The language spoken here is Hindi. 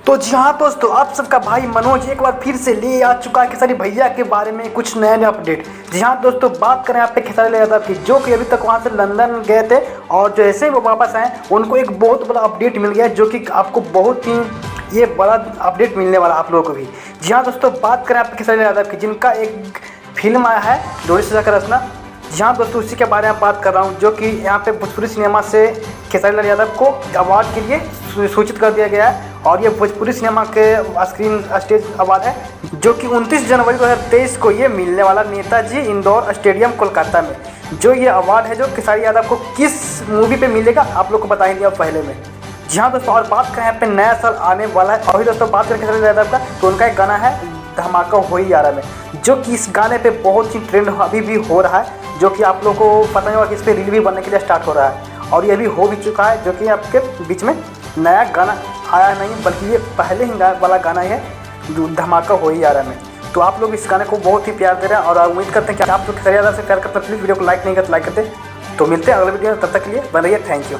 तो जी हाँ दोस्तों, आप सबका भाई मनोज एक बार फिर से ले आ चुका है खेसारी भैया के बारे में कुछ नए नए अपडेट। जी हाँ दोस्तों, बात करें आप पे खेसारी लाल यादव की, जो कि अभी तक वहाँ से लंदन गए थे और जैसे ही वो वापस आए उनको एक बहुत बड़ा अपडेट मिल गया, जो कि आपको बहुत ही ये बड़ा अपडेट मिलने वाला आप लोगों को भी। जी हाँ दोस्तों, बात करें आप खेसारी लाल यादव की, जिनका एक फिल्म आया है डोरी सजा कर रचना। जी हाँ दोस्तों, उसी के बारे में बात कर रहा हूँ, जो कि यहाँ पे भोजपुरी सिनेमा से खेसारी लाल यादव को अवार्ड के लिए सूचित कर दिया गया है। और ये भोजपुरी सिनेमा के स्क्रीन स्टेज अवार्ड है, जो कि 29 जनवरी 2023 को ये मिलने वाला नेताजी इंडोर स्टेडियम कोलकाता में। जो ये अवार्ड है, जो खेसारी यादव को किस मूवी पे मिलेगा आप लोग को बताएंगे अब पहले में। जी हाँ दोस्तों, और बात करें यहाँ पे नया साल आने वाला है, और दोस्तों बात करें खेसारी लाल यादव का, तो उनका एक गाना है धमाका हो ही यारा में, जो कि इस गाने पे बहुत ही ट्रेंड अभी भी हो रहा है, जो कि आप लोगों को पता नहीं होगा कि इस पर रील भी बनने के लिए स्टार्ट हो रहा है, और ये भी हो भी चुका है। जो कि आपके बीच में नया गाना आया नहीं, बल्कि ये पहले ही वाला गाना है धमाका हो ही यारा में। तो आप लोग इस गाने को बहुत ही प्यार दे रहे हैं, और उम्मीद करते हैं कि आप लोग खेसारी यादव से प्यार करते हैं। प्लीज़ वीडियो को लाइक नहीं करते लाइक करते। तो मिलते हैं अगले वीडियो में, तब तक के लिए बने रहिए। Thank you.